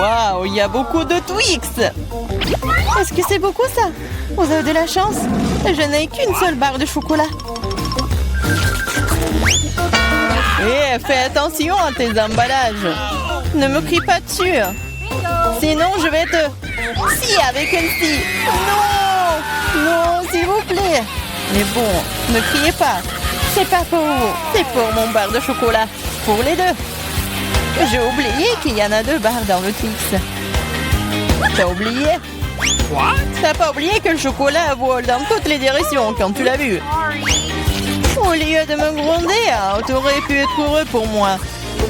Waouh, il y a beaucoup de Twix. Est-ce que c'est beaucoup ça? Vous avez de la chance. Je n'ai qu'une seule barre de chocolat. Hé, fais attention à tes emballages. Ne me crie pas dessus. Sinon, je vais te... Si, avec une scie. Non! Non, s'il vous plaît. Mais bon, ne criez pas. C'est pas pour vous. C'est pour mon barre de chocolat. Pour les deux. J'ai oublié qu'il y en a 2 barres dans le Twix. T'as oublié? T'as pas oublié que le chocolat vole dans toutes les directions quand tu l'as vu? Au lieu de me gronder, t'aurais pu être heureux pour moi.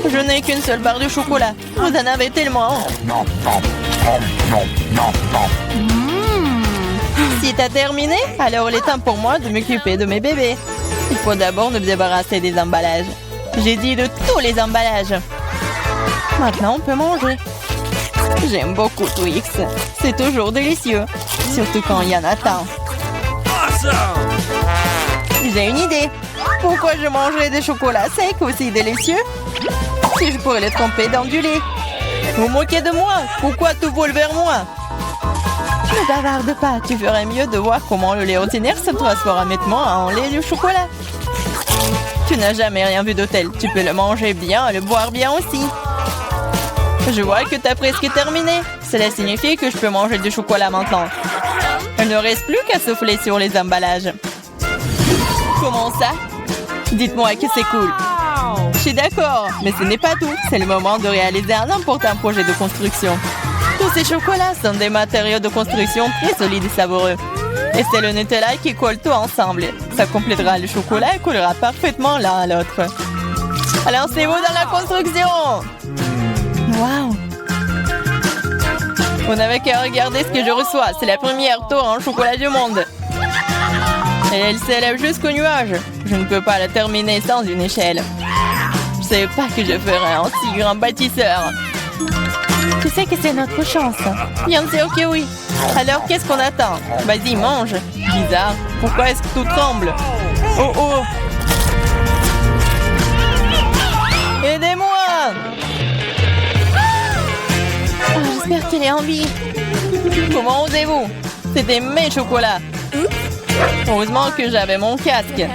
Je n'ai qu'une seule barre de chocolat. Vous en avez tellement. Si t'as terminé, alors il est temps pour moi de m'occuper de mes bébés. Il faut d'abord nous débarrasser des emballages. J'ai dit de tous les emballages. Maintenant, on peut manger. J'aime beaucoup Twix. C'est toujours délicieux. Surtout quand il y en a tant. J'ai une idée. Pourquoi je mangerais des chocolats secs aussi délicieux si je pourrais les tremper dans du lait? Vous moquez de moi? Pourquoi tout vole vers moi? Ne bavarde pas. Tu ferais mieux de voir comment le lait ordinaire se transforme nettement en lait de chocolat. Tu n'as jamais rien vu de tel. Tu peux le manger bien et le boire bien aussi. Je vois que tu as presque terminé. Cela signifie que je peux manger du chocolat maintenant. Il ne reste plus qu'à souffler sur les emballages. Comment ça? Dites-moi que c'est cool. Je suis d'accord, mais ce n'est pas tout. C'est le moment de réaliser un important projet de construction. Tous ces chocolats sont des matériaux de construction très solides et savoureux. Et c'est le Nutella qui colle tout ensemble. Ça complétera le chocolat et collera parfaitement l'un à l'autre. Alors c'est vous dans la construction! Waouh! Vous n'avez qu'à regarder ce que je reçois. C'est la première tour en chocolat du monde. Et elle s'élève jusqu'au nuage. Je ne peux pas la terminer sans une échelle. Je ne savais pas que je ferais un si grand bâtisseur. Tu sais que c'est notre chance. Bien sûr que oui. Alors qu'est-ce qu'on attend? Vas-y, mange. Bizarre. Pourquoi est-ce que tout tremble? Oh oh! Aidez-moi! Oh, j'espère qu'elle est en vie. Comment osez-vous? C'était mes chocolats. Heureusement que j'avais mon casque.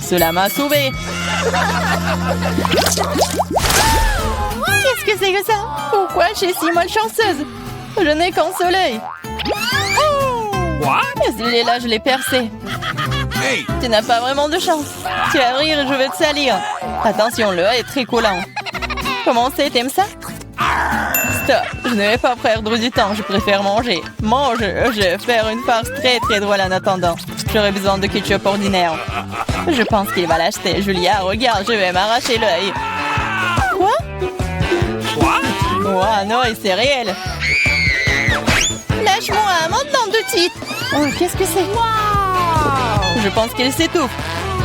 Cela m'a sauvé. Qu'est-ce que c'est que ça? Pourquoi je suis si malchanceuse? Je n'ai qu'un seul œil. Celui-là, je l'ai percé. Hey! Tu n'as pas vraiment de chance. Tu vas rire et je vais te salir. Attention, le œil est très collant. Comment c'est? T'aimes ça? Stop, je ne vais pas perdre du temps, je préfère manger. Mange, je vais faire une farce très très drôle en attendant. J'aurai besoin de ketchup ordinaire. Je pense qu'il va l'acheter. Julia, regarde, je vais m'arracher l'œil. Quoi? Oh non, c'est réel. Lâche-moi, maintenant de suite. Oh, qu'est-ce que c'est? Je pense qu'elle s'étouffe.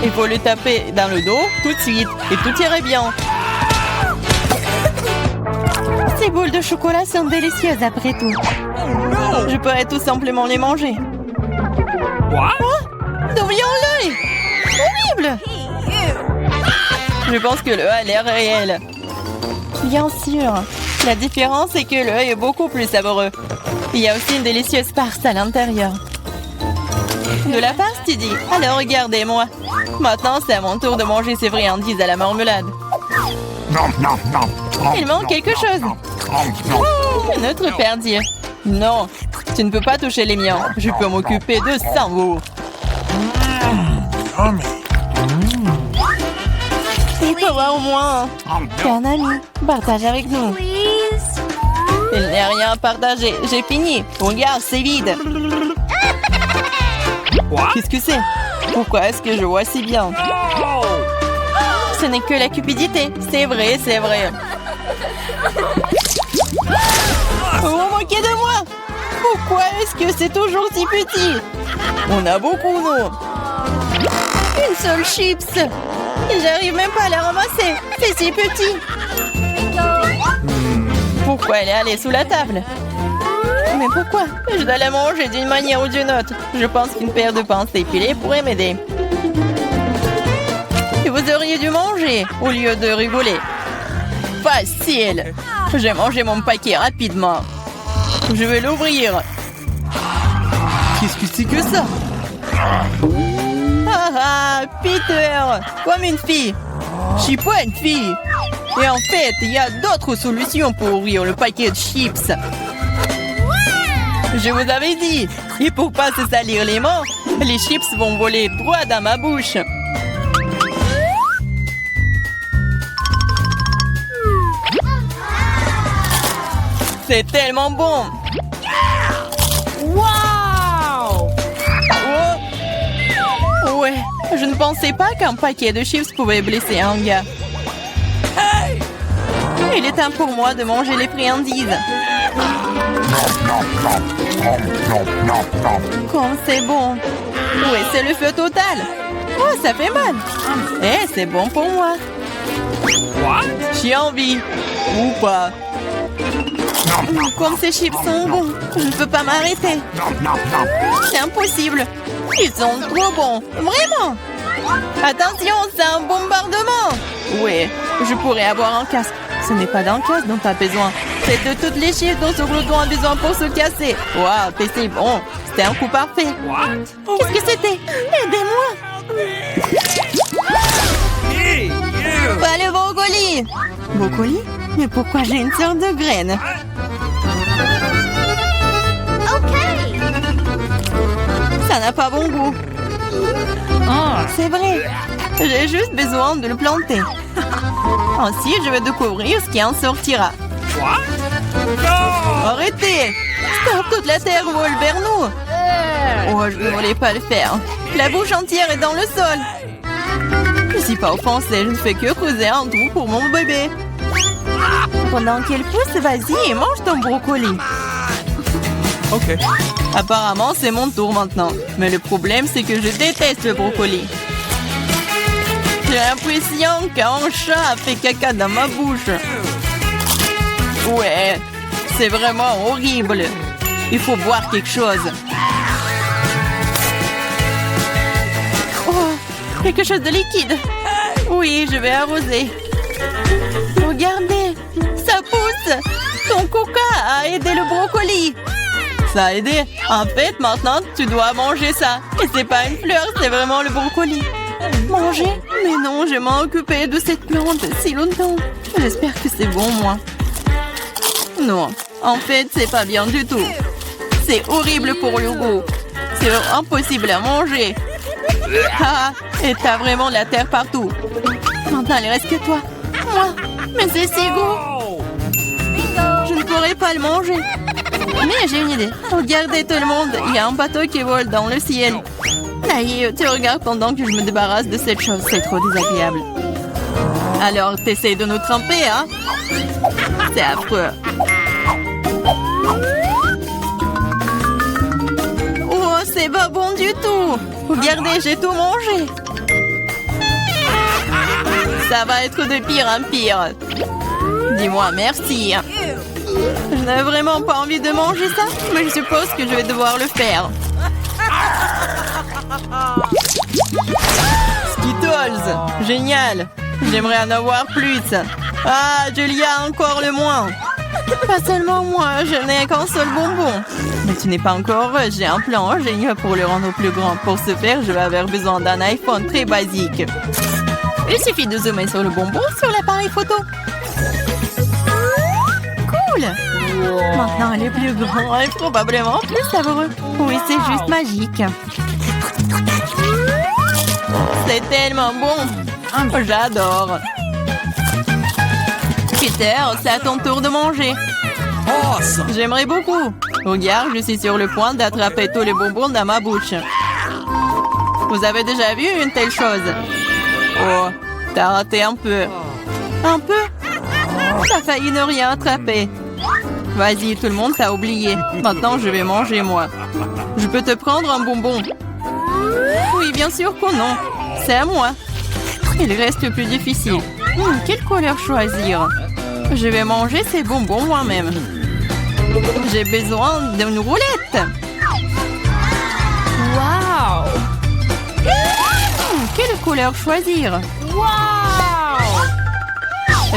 Il faut lui taper dans le dos tout de suite et tout irait bien. Ces boules de chocolat sont délicieuses après tout. Je pourrais tout simplement les manger. Quoi? D'où vient l'œil? Horrible! Je pense que l'œil a l'air réel. Bien sûr. La différence est que l'œil est beaucoup plus savoureux. Il y a aussi une délicieuse farce à l'intérieur. De la farce, tu dis? Alors regardez-moi. Maintenant, c'est à mon tour de manger ces friandises à la marmelade. Il manque quelque chose. Notre perdir. Non, tu ne peux pas toucher les miens. Je peux m'occuper de ça, vous. Il faut voir au moins. T'es un ami. Partage avec nous. Il n'y a rien à partager. J'ai fini. Regarde, c'est vide. Qu'est-ce que c'est? Pourquoi est-ce que je vois si bien? Ce n'est que la cupidité. C'est vrai, c'est vrai. Vous vous moquez de moi? Pourquoi est-ce que c'est toujours si petit? On a beaucoup, non? Une seule chips. J'arrive même pas à la ramasser. C'est si petit. Pourquoi elle est allée sous la table? Mais pourquoi? Je dois la manger d'une manière ou d'une autre. Je pense qu'une paire de pinces épilées pourrait m'aider. Et vous auriez dû manger au lieu de rigoler. Facile. J'ai mangé mon paquet rapidement. Je vais l'ouvrir. Qu'est-ce que c'est que ça? Ah, Peter, comme une fille. Je suis pas une fille. Et en fait, il y a d'autres solutions pour ouvrir le paquet de chips. Je vous avais dit. Et pour pas se salir les mains, les chips vont voler droit dans ma bouche. C'est tellement bon. Wow! Oh! Ouais, je ne pensais pas qu'un paquet de chips pouvait blesser un gars. Il est temps pour moi de manger les friandises. Comme c'est bon. Ouais, c'est le feu total. Oh, ça fait mal. Eh, c'est bon pour moi. J'ai envie. Ou pas. Comme ces chips sont bons, je ne peux pas m'arrêter. C'est impossible. Ils sont trop bons. Vraiment. Attention, c'est un bombardement. Ouais, je pourrais avoir un casque. Ce n'est pas d'un casque dont tu as besoin. C'est de toutes les chips dont ce glouton a besoin pour se casser. Waouh, c'est bon. C'était un coup parfait. Qu'est-ce que c'était? Aidez-moi. Pas le brocoli. Brocoli? Mais pourquoi j'ai une sorte de graine? Ça n'a pas bon goût. C'est vrai. J'ai juste besoin de le planter. Ensuite, je vais découvrir ce qui en sortira. Arrêtez! Stop, toute la terre vole vers nous. Oh, je ne voulais pas le faire. La bouche entière est dans le sol. Je ne suis pas offensée, je ne fais que creuser un trou pour mon bébé. Pendant qu'elle pousse, vas-y et mange ton brocoli. Ok. Apparemment, c'est mon tour maintenant. Mais le problème, c'est que je déteste le brocoli. J'ai l'impression qu'un chat a fait caca dans ma bouche. Ouais, c'est vraiment horrible. Il faut boire quelque chose. Oh, quelque chose de liquide. Oui, je vais arroser. Regardez, ça pousse. Ton coca a aidé le brocoli. Ça a aidé. En fait, maintenant, tu dois manger ça. Et c'est pas une fleur, c'est vraiment le brocoli. Manger? Mais non, je m'en occupé de cette plante si longtemps. J'espère que c'est bon, moi. Non, en fait, c'est pas bien du tout. C'est horrible pour le goût. C'est impossible à manger. Ah, et t'as vraiment la terre partout. Maintenant, il reste que toi. Moi, mais c'est si gros. Je ne pourrais pas le manger. Mais j'ai une idée. Regardez tout le monde, il y a un bateau qui vole dans le ciel. Aïe, tu regardes pendant que je me débarrasse de cette chose. C'est trop désagréable. Alors, t'essayes de nous tremper, hein? C'est affreux. Oh, c'est pas bon du tout. Regardez, j'ai tout mangé. Ça va être de pire en pire. Dis-moi merci. Je n'ai vraiment pas envie de manger ça, mais je suppose que je vais devoir le faire. Skittles, génial. J'aimerais en avoir plus. Ah, Julia, encore le moins. Pas seulement moi, je n'ai qu'un seul bonbon. Mais tu n'es pas encore heureuse, j'ai un plan génial pour le rendre plus grand. Pour ce faire, je vais avoir besoin d'un iPhone très basique. Il suffit de zoomer sur le bonbon sur l'appareil photo. Cool! Maintenant, elle est plus grand et probablement plus savoureux. Oui, c'est juste magique. C'est tellement bon. J'adore. Peter, c'est à ton tour de manger. J'aimerais beaucoup. Regarde, je suis sur le point d'attraper tous les bonbons dans ma bouche. Vous avez déjà vu une telle chose? Oh, t'as raté un peu. Un peu? T'as failli ne rien attraper. Vas-y, tout le monde t'a oublié. Maintenant, je vais manger, moi. Je peux te prendre un bonbon? Oui, bien sûr que non. C'est à moi. Il reste le plus difficile. Quelle couleur choisir? Je vais manger ces bonbons moi-même. J'ai besoin d'une roulette. Waouh! Quelle couleur choisir? Waouh!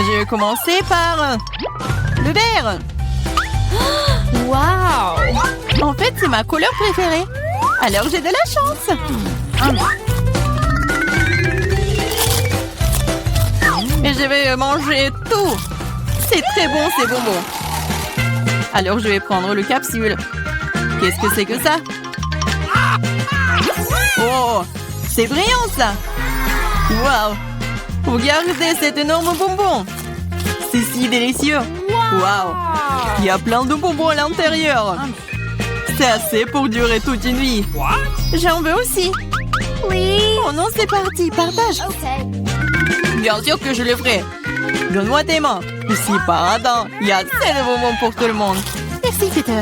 Je vais commencer par le vert. Wow! En fait, c'est ma couleur préférée. Alors, j'ai de la chance. Et je vais manger tout. C'est très bon, ces bonbons. Alors, je vais prendre le capsule. Qu'est-ce que c'est que ça? Oh, c'est brillant, ça. Waouh! Regardez cet énorme bonbon. C'est si délicieux. Waouh! Il y a plein de bonbons à l'intérieur. C'est assez pour durer toute une vie. J'en veux aussi. Oui! Oh non, c'est parti, partage. OK. Bien sûr que je le ferai. Donne-moi tes mains. Ici, pardon. Il y a assez de bonbons pour tout le monde. Merci, Peter.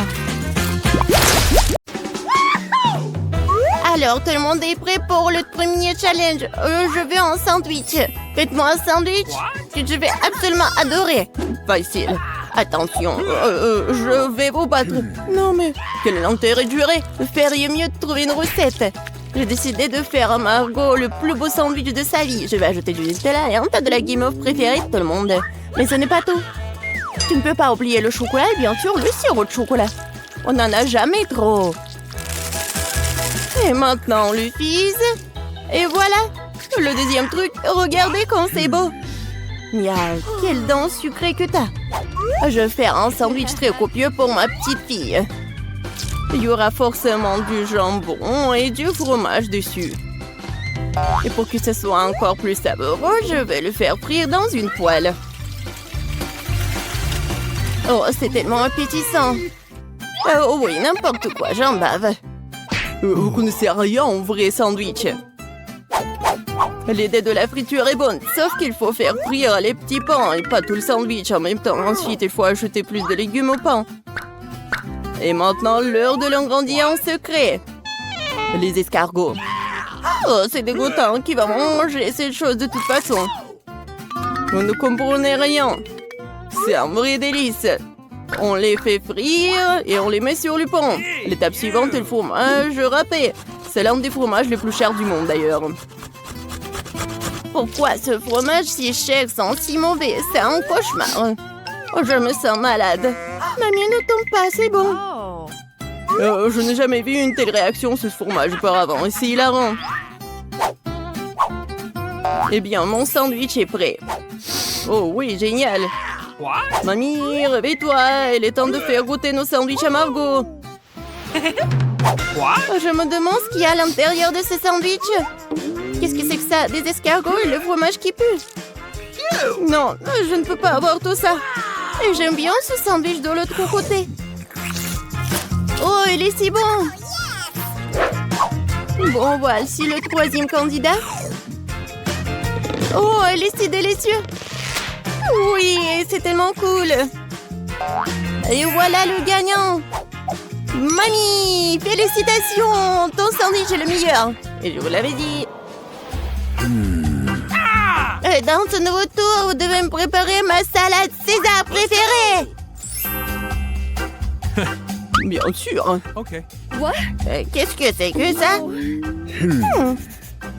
Alors, tout le monde est prêt pour le premier challenge. Je veux un sandwich. Faites-moi un sandwich que je vais absolument adorer. Facile. Attention, je vais vous battre. Non, mais quel est l'intérêt de jurer? Feriez mieux de trouver une recette. J'ai décidé de faire à Margot le plus beau sandwich de sa vie. Je vais ajouter du Nutella et un tas de la guimauve préférée de tout le monde. Mais ce n'est pas tout. Tu ne peux pas oublier le chocolat et bien sûr le sirop de chocolat. On n'en a jamais trop. Et maintenant le fils. Et voilà. Le deuxième truc, regardez comme c'est beau. Miaou, quelle dent sucrée que t'as. Je vais faire un sandwich très copieux pour ma petite fille. Il y aura forcément du jambon et du fromage dessus. Et pour que ce soit encore plus savoureux, je vais le faire frire dans une poêle. Oh, c'est tellement appétissant. Oh oui, n'importe quoi, j'en bave. Vous connaissez rien en vrai sandwich. L'idée de la friture est bonne, sauf qu'il faut faire frire les petits pains et pas tout le sandwich en même temps. Ensuite, il faut ajouter plus de légumes au pain. Et maintenant, l'heure de l'ingrédient secret. Les escargots. Oh, c'est dégoûtant. Qui va manger cette chose de toute façon? Vous ne comprenez rien. C'est un vrai délice. On les fait frire et on les met sur le pain. L'étape suivante est le fromage râpé. C'est l'un des fromages les plus chers du monde d'ailleurs. Pourquoi ce fromage si cher sent si mauvais? C'est un cauchemar. Oh, je me sens malade. Mamie, ne tombe pas, c'est bon. Je n'ai jamais vu une telle réaction sur ce fromage auparavant. Et c'est hilarant. Eh bien, mon sandwich est prêt. Oh oui, génial. Mamie, réveille-toi. Il est temps de faire goûter nos sandwichs à Margot. Je me demande ce qu'il y a à l'intérieur de ce sandwich. Qu'est-ce que c'est que ça? Des escargots et le fromage qui pue? Non, je ne peux pas avoir tout ça. Et j'aime bien ce sandwich de l'autre côté. Oh, il est si bon. Bon, voici le troisième candidat. Oh, il est si délicieux. Oui, c'est tellement cool. Et voilà le gagnant. Mamie, félicitations. Ton sandwich est le meilleur. Et je vous l'avais dit. Dans ce nouveau tour, vous devez me préparer ma salade César préférée. Bien sûr. OK. Quoi? Qu'est-ce que c'est que ça?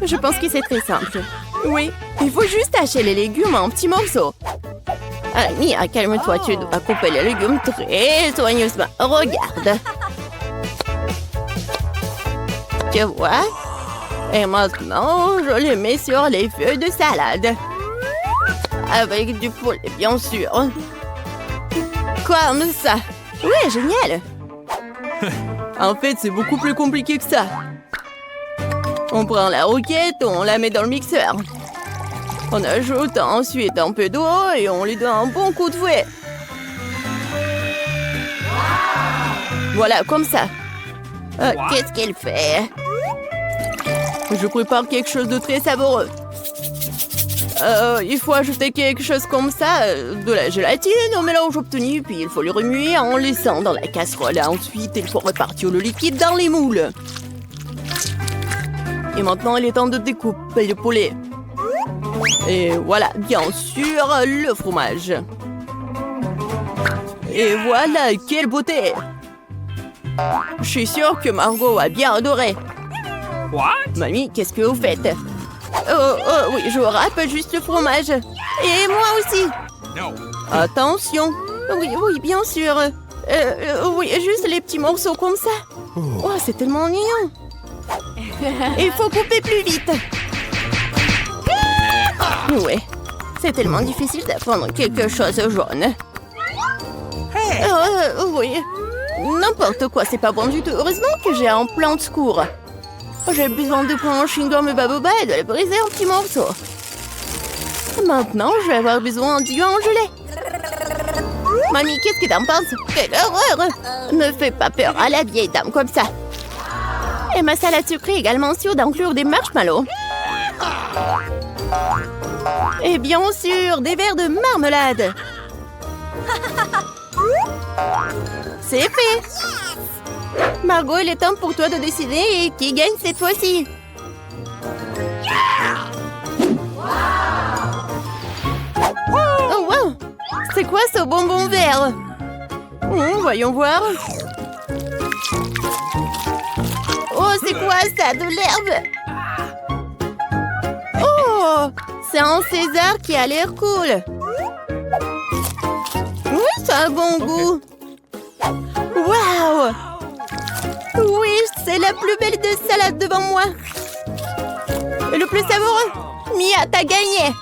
Je pense que c'est très simple. Oui, il faut juste hacher les légumes en petits morceaux. Mia, calme-toi, tu dois couper les légumes très soigneusement. Regarde. Tu vois? Et maintenant, je les mets sur les feuilles de salade. Avec du poulet, bien sûr. Comme ça. Oui, génial. En fait, c'est beaucoup plus compliqué que ça. On prend la roquette, on la met dans le mixeur. On ajoute ensuite un peu d'eau et on lui donne un bon coup de fouet. Voilà, comme ça. Qu'est-ce qu'elle fait? Je prépare quelque chose de très savoureux. Il faut ajouter quelque chose comme ça, de la gélatine au mélange obtenu, puis il faut le remuer en laissant dans la casserole. Ensuite, il faut répartir le liquide dans les moules. Et maintenant, il est temps de découper le poulet. Et voilà, bien sûr, le fromage. Et voilà, quelle beauté! Je suis sûre que Margot a bien adoré. Mamie, qu'est-ce que vous faites? Oh, oui, je râpe juste le fromage. Et moi aussi. Attention. Oui, oui, bien sûr. Oui, juste les petits morceaux comme ça. Oh, c'est tellement mignon. Il faut couper plus vite. Ouais, c'est tellement difficile d'apprendre quelque chose jaune. Oui, n'importe quoi, c'est pas bon du tout. Heureusement que j'ai un plan de secours. J'ai besoin de prendre un chewing-gum baboba et de le briser en petits morceaux. Maintenant, je vais avoir besoin du gelé. Mamie, qu'est-ce que t'en penses? Quelle horreur! Ne fais pas peur à la vieille dame comme ça. Et ma salade sucrée est également sûre d'inclure des marshmallows. Et bien sûr, des verres de marmelade. C'est fait. Margot, il est temps pour toi de décider qui gagne cette fois-ci. Oh, wow! C'est quoi ce bonbon vert? Voyons voir. Oh, c'est quoi ça? De l'herbe? Oh, c'est un César qui a l'air cool. Oui, ça a un bon goût. Waouh! Oui, c'est la plus belle de salade devant moi. Et le plus savoureux. Mia, t'as gagné.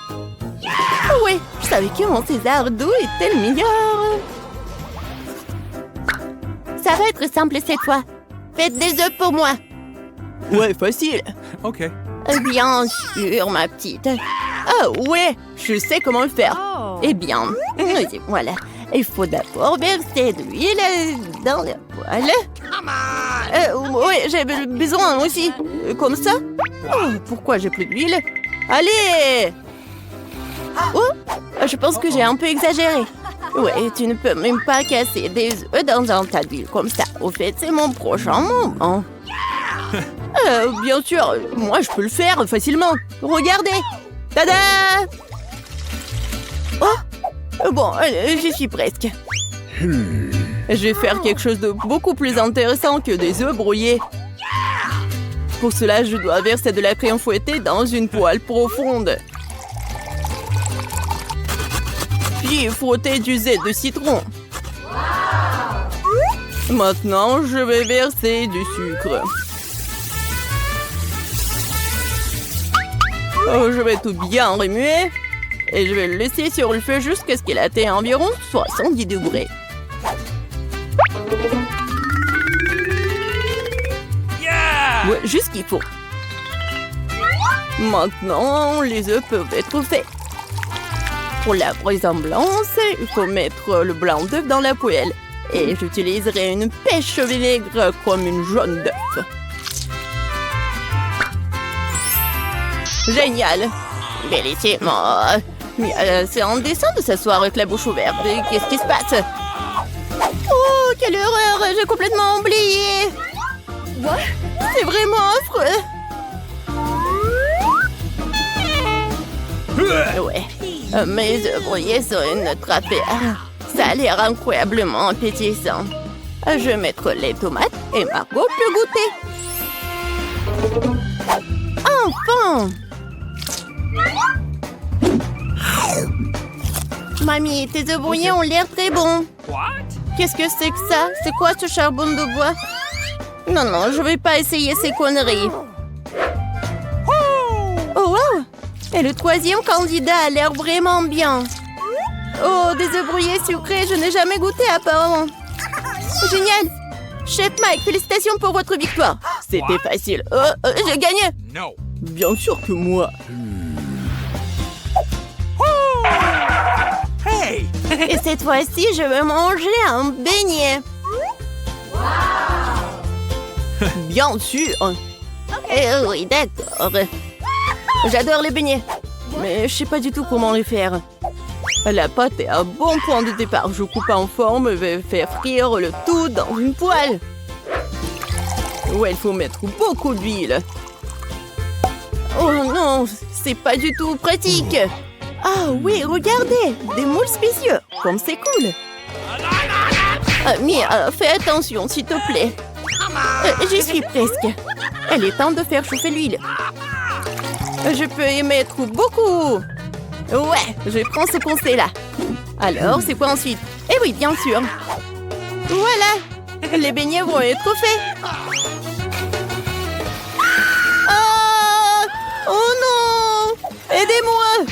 Oui, je savais que mon César doux était le meilleur. Ça va être simple cette fois. Faites des œufs pour moi. Ouais, facile. OK. Bien sûr, ma petite. Ah ouais, je sais comment le faire. Eh bien, voilà. Il faut d'abord verser de l'huile dans le poêle. Oui, j'ai besoin aussi. Comme ça. Oh, pourquoi j'ai plus d'huile? Allez! Oh, je pense que j'ai un peu exagéré. Ouais, tu ne peux même pas casser des œufs dans un tas d'huile comme ça. Au fait, c'est mon prochain moment. Bien sûr, moi je peux le faire facilement. Regardez! Tada! Oh! Bon, j'y suis presque. Je vais faire quelque chose de beaucoup plus intéressant que des œufs brouillés. Pour cela, je dois verser de la crème fouettée dans une poêle profonde. Puis frotter du zeste de citron. Maintenant, je vais verser du sucre. Oh, je vais tout bien remuer. Et je vais le laisser sur le feu jusqu'à ce qu'il atteigne environ 70 degrés. Ouais, juste ce qu'il faut. Maintenant, les œufs peuvent être faits. Pour la ressemblance, il faut mettre le blanc d'œuf dans la poêle. Et j'utiliserai une pêche vinaigre comme une jaune d'œuf. Génial! Bellissimo! C'est indécent de s'asseoir avec la bouche ouverte. Qu'est-ce qui se passe? Oh, quelle horreur! J'ai complètement oublié! C'est vraiment affreux! Ouais, mes œufs brouillés sont une affaire. Ça a l'air incroyablement appétissant. Je vais mettre les tomates et Margot peut goûter. Enfin! Mamie, tes œufs brouillés ont l'air très bons. Qu'est-ce que c'est que ça? C'est quoi ce charbon de bois? Non, non, je vais pas essayer ces conneries. Oh, wow! Et le troisième candidat a l'air vraiment bien. Oh, des œufs brouillés sucrés, je n'ai jamais goûté apparemment. Génial! Chef Mike, félicitations pour votre victoire. C'était facile. J'ai gagné. No. Bien sûr que moi. Hey! Et cette fois-ci, je vais manger un beignet. Bien sûr. Oui, d'accord. J'adore les beignets. Mais je sais pas du tout comment les faire. La pâte est un bon point de départ. Je coupe en forme et vais faire frire le tout dans une poêle. Ouais, il faut mettre beaucoup d'huile. Oh non, c'est pas du tout pratique. Ah oui, regardez, des moules spécieux. Comme c'est cool. Mia, fais attention, s'il te plaît. J'y suis presque. Il est temps de faire chauffer l'huile. Je peux y mettre beaucoup. Ouais, je prends ce conseil-là. Alors, c'est quoi ensuite? Eh oui, bien sûr. Voilà, les beignets vont être faits. Ah! Oh non! Aidez-moi!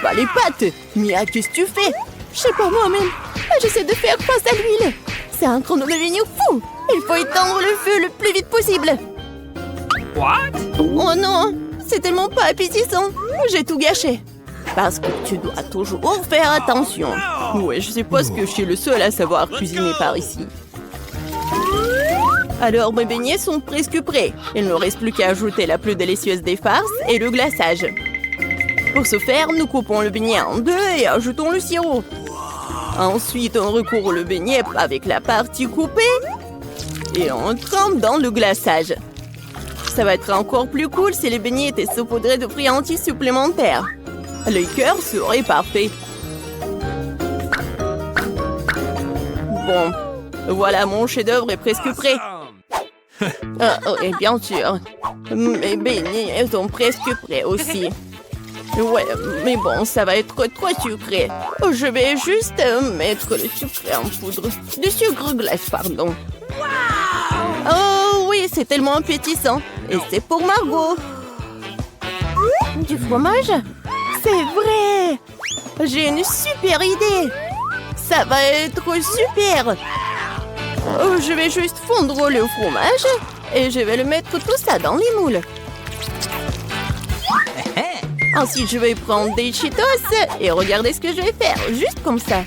Bah les pattes! Mia, qu'est-ce que tu fais? Je sais pas moi-même. J'essaie de faire face à l'huile. C'est un chrono de beignets fou. Il faut éteindre le feu le plus vite possible. What? Oh non! C'est tellement pas appétissant. J'ai tout gâché. Parce que tu dois toujours faire attention. Ouais, je suppose que je suis le seul à savoir cuisiner par ici. Alors, mes beignets sont presque prêts. Il ne reste plus qu'à ajouter la plus délicieuse des farces et le glaçage. Pour ce faire, nous coupons le beignet en deux et ajoutons le sirop. Ensuite, on recouvre le beignet avec la partie coupée et on trempe dans le glaçage. Ça va être encore plus cool si les beignets étaient saupoudrés de friandises supplémentaires. Le cœur serait parfait. Bon, voilà, mon chef-d'œuvre est presque prêt. Et bien sûr, mes beignets sont presque prêts aussi. Ouais, mais bon, ça va être trop sucré. Je vais juste mettre le sucre en poudre. Du sucre glace, pardon. Oh oui, c'est tellement appétissant. Et c'est pour Margot. Du fromage? C'est vrai! J'ai une super idée! Ça va être super! Je vais juste fondre le fromage et je vais le mettre tout ça dans les moules. Ensuite, je vais prendre des Cheetos et regardez ce que je vais faire, juste comme ça.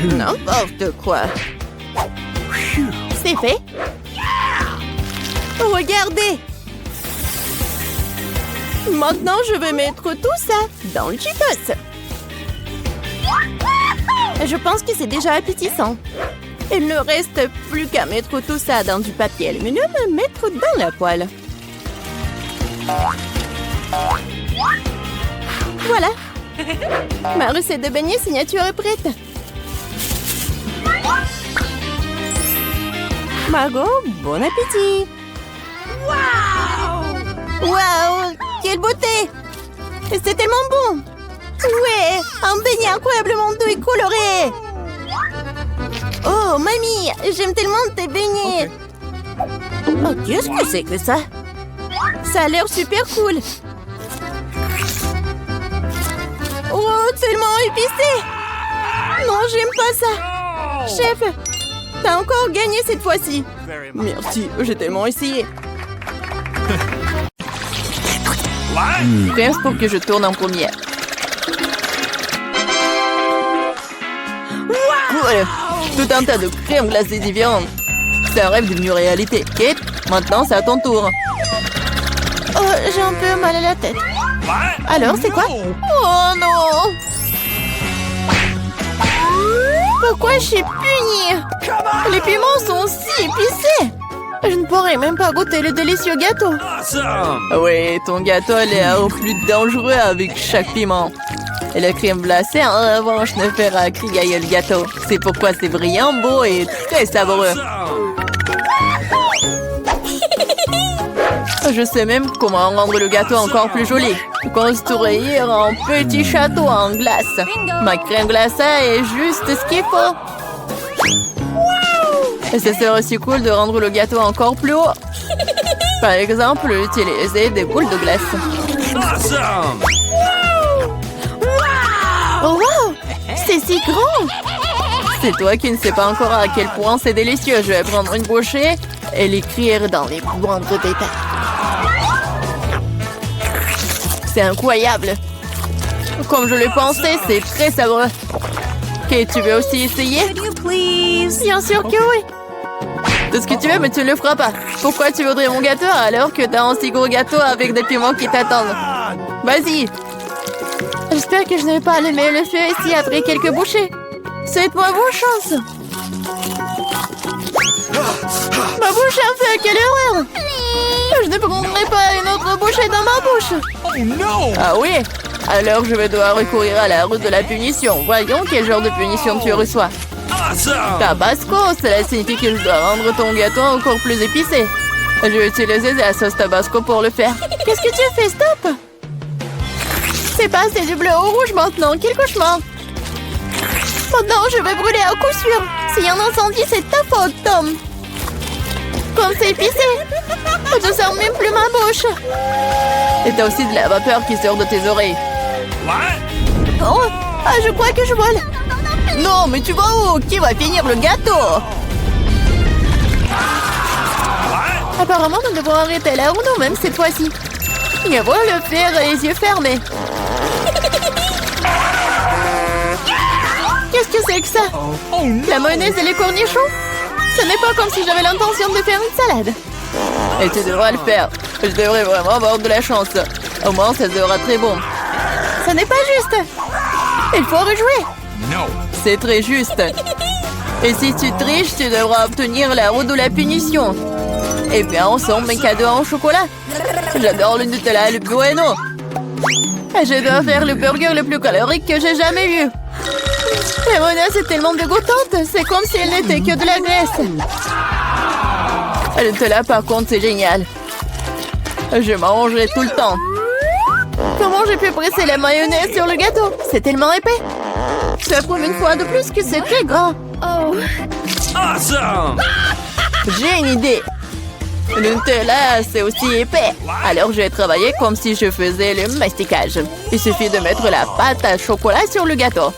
N'importe quoi. C'est fait. Regardez! Maintenant, je vais mettre tout ça dans le Cheetos. Je pense que c'est déjà appétissant. Il ne reste plus qu'à mettre tout ça dans du papier aluminium et mettre dans la poêle. Voilà. Ma recette de beignets signature est prête. Margot, bon appétit. Waouh, quelle beauté! C'est tellement bon! Ouais, un beignet incroyablement doux et coloré! Oh, mamie, j'aime tellement tes beignets! Okay. Oh, qu'est-ce que c'est que ça? Ça a l'air super cool! Oh, tellement épicé! Non, j'aime pas ça! Chef, t'as encore gagné cette fois-ci! Merci, j'ai tellement essayé! Pense pour que je tourne en première. Cool. Tout un tas de crèmes glacées différentes. C'est un rêve devenu réalité. Kate, maintenant c'est à ton tour. Oh, j'ai un peu mal à la tête. Alors, c'est quoi? Oh non! Pourquoi je suis punie? Les piments sont si épicés. Je ne pourrais même pas goûter le délicieux gâteau. Oui, ton gâteau a l'air plus dangereux avec chaque piment. Et la crème glacée, en revanche, ne fera qu'égayer le gâteau. C'est pourquoi c'est brillant, beau et très savoureux. Je sais même comment rendre le gâteau encore plus joli. Construire un petit château en glace. Ma crème glacée est juste ce qu'il faut. Et ce serait aussi cool de rendre le gâteau encore plus haut. Par exemple, utiliser des boules de glace. Awesome! Oh wow! C'est si grand! C'est toi qui ne sais pas encore à quel point c'est délicieux. Je vais prendre une bouchée et l'écrire dans les moindres détails. C'est incroyable! Comme je le pensais, c'est très savoureux. Ok, tu veux aussi essayer? Bien sûr que oui! Tout ce que tu veux, mais tu ne le feras pas. Pourquoi tu voudrais mon gâteau alors que t'as un si gros gâteau avec des piments qui t'attendent? Vas-y! J'espère que je ne vais pas allumer le feu ici après quelques bouchées. Souhaite-moi bonne chance! Ma bouche a fait, quelle erreur! Je ne prendrai pas une autre bouchée dans ma bouche! Oh non! Ah oui? Alors je vais devoir recourir à la route de la punition. Voyons quel genre de punition tu reçois. Awesome! Tabasco, cela signifie que je dois rendre ton gâteau encore plus épicé. Je vais utiliser la sauce Tabasco pour le faire. Qu'est-ce que tu fais? Stop! C'est passé du bleu au rouge maintenant. Quel cauchemar! Maintenant, je vais brûler à coup sûr. S'il y a un incendie, c'est ta faute, Tom. Comme c'est épicé. Je ne sens même plus ma bouche. Et t'as aussi de la vapeur qui sort de tes oreilles. What? Oh, ah, je crois que je vole. Non, mais tu vas où? Qui va finir le gâteau? Apparemment, nous devons arrêter la Uno même cette fois-ci. Il va le faire les yeux fermés. Qu'est-ce que c'est que ça? Oh no! La mayonnaise et les cornichons? Ce n'est pas comme si j'avais l'intention de faire une salade. Et tu devras le faire. Je devrais vraiment avoir de la chance. Au moins, ça sera très bon. Ce n'est pas juste. Il faut rejouer. No! C'est très juste. Et si tu triches, tu devras obtenir la roue de la punition. Et bien, ensemble, mes cadeaux en chocolat. J'adore le Nutella et le Bueno. Et je dois faire le burger le plus calorique que j'ai jamais vu. La mayonnaise est tellement dégoûtante. C'est comme si elle n'était que de la graisse. Le Nutella, par contre, c'est génial. Je mangerai tout le temps. Comment j'ai pu presser la mayonnaise sur le gâteau? C'est tellement épais. Ça prouve une fois de plus que c'est très grand. Oh. Awesome! J'ai une idée. Le Nutella, c'est aussi épais. Alors, je vais travailler comme si je faisais le masticage. Il suffit de mettre la pâte à chocolat sur le gâteau.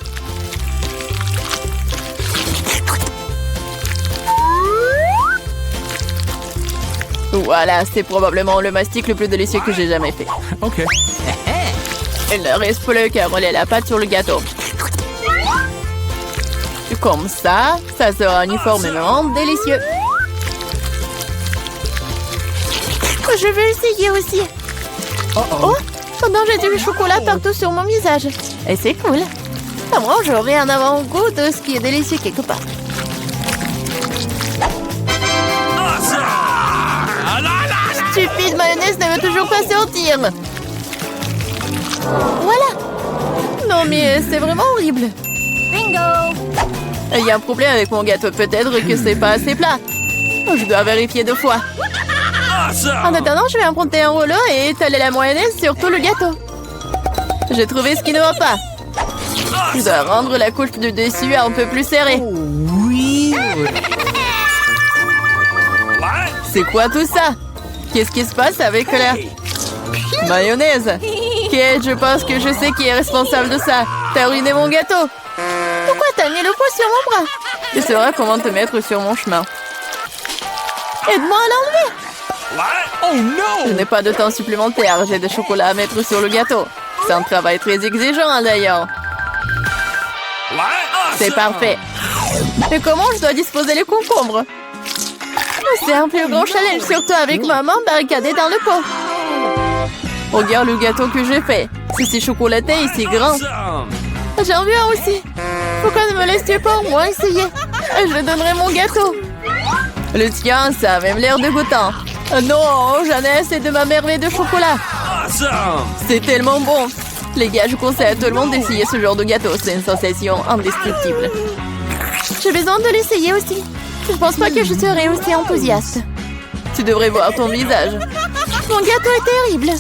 Voilà, c'est probablement le mastic le plus délicieux que j'ai jamais fait. Okay. Il ne reste plus qu'à rouler la pâte sur le gâteau. Comme ça, ça sera uniformément délicieux. Je vais essayer aussi. Oh, pendant j'ai du chocolat partout sur mon visage. Et c'est cool. À moi, j'aurai un avant-goût de ce qui est délicieux quelque part. Awesome! Ah, la, la, la. Stupide mayonnaise ne veut toujours pas sortir. Voilà. Non mais c'est vraiment horrible. Bingo! Il y a un problème avec mon gâteau. Peut-être que c'est pas assez plat. Je dois vérifier 2 fois. En Awesome! attendant, je vais emprunter un rouleau et étaler la mayonnaise sur tout le gâteau. J'ai trouvé ce qui ne va pas. Je dois rendre la couche du dessus un peu plus serrée. What? C'est quoi tout ça? Qu'est-ce qui se passe avec la mayonnaise? Kate, je pense que je sais qui est responsable de ça. T'as ruiné mon gâteau. Pourquoi t'as mis le poids sur mon bras? Tu sauras comment te mettre sur mon chemin. Aide-moi à l'enlever. What? Oh Je no! n'ai pas de temps supplémentaire. J'ai des chocolats à mettre sur le gâteau. C'est un travail très exigeant d'ailleurs. What? Awesome! C'est parfait. Mais comment je dois disposer les concombres? C'est un plus grand challenge, surtout avec maman barricadée dans le pot. Regarde le gâteau que j'ai fait. C'est si chocolaté et si grand. Awesome! J'en veux un aussi. Pourquoi ne me laisses-tu pas au moins essayer? Je donnerai mon gâteau. Le tien, ça a même l'air dégoûtant. Non, j'en ai assez de ma merveille de chocolat. Awesome! C'est tellement bon. Les gars, je conseille à tout le monde d'essayer ce genre de gâteau. C'est une sensation indescriptible. J'ai besoin de l'essayer aussi. Je pense pas que je serai aussi enthousiaste. Tu devrais voir ton visage. Mon gâteau est terrible.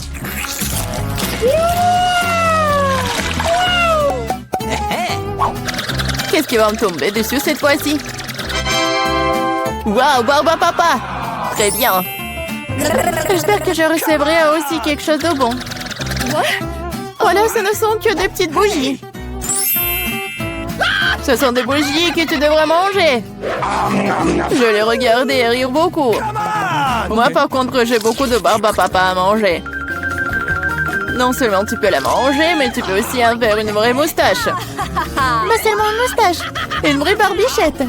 Qu'est-ce qui va me tomber dessus cette fois-ci? Waouh, Barba Papa! Très bien. J'espère que je recevrai aussi quelque chose de bon. Voilà, ce ne sont que des petites bougies. Ce sont des bougies que tu devrais manger. Je les regarde et rire beaucoup. Moi, par contre, j'ai beaucoup de barbe à papa à manger. Non seulement tu peux la manger, mais tu peux aussi en faire une vraie moustache. Mais seulement une moustache. Une vraie barbichette.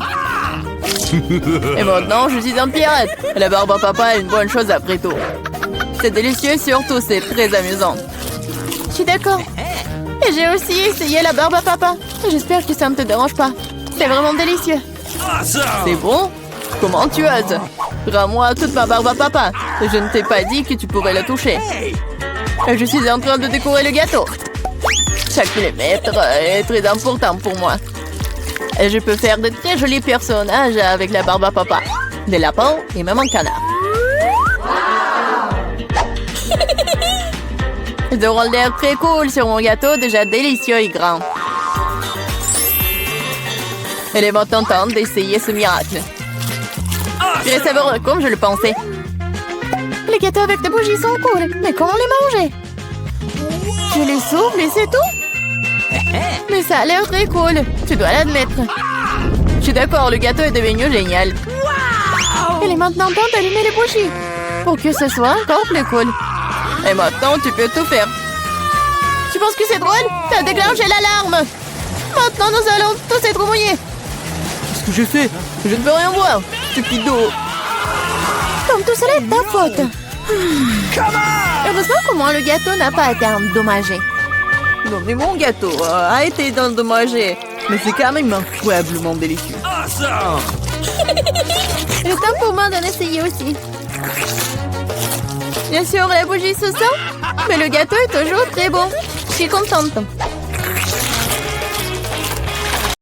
Et maintenant, je suis un pirate. La barbe à papa est une bonne chose après tout. C'est délicieux, surtout c'est très amusant. Je suis d'accord. Et j'ai aussi essayé la barbe à papa. J'espère que ça ne te dérange pas. C'est vraiment délicieux. Awesome! C'est bon? Comment tu oses? Rends-moi toute ma barbe à papa. Je ne t'ai pas dit que tu pourrais la toucher. Je suis en train de décorer le gâteau. Chaque millimètre est très important pour moi. Et je peux faire de très jolis personnages avec la barbe à papa. Des lapins et même un canard. Ils auront l'air très cool sur mon gâteau, déjà délicieux et grand. Elle est maintenant temps d'essayer ce miracle. Très savoureux, comme je le pensais. Les gâteaux avec des bougies sont cool, mais comment les manger? Je les souffle et c'est tout? Mais ça a l'air très cool, tu dois l'admettre. Je suis d'accord, le gâteau est devenu génial. Il est maintenant temps d'allumer les bougies pour que ce soit encore plus cool. Et maintenant, tu peux tout faire. Tu penses que c'est drôle? T'as déclenché l'alarme. Maintenant, nous allons tous être mouillés. Qu'est-ce que j'ai fait? Je ne peux rien voir, stupido. Comme tout cela est ta faute. Heureusement qu'au moins le gâteau n'a pas été endommagé. Non, mais mon gâteau a été endommagé. Mais c'est quand même incroyablement délicieux. Awesome! Il est temps pour moi d'en essayer aussi. Bien sûr, la bougie se sent, mais le gâteau est toujours très bon. Je suis contente.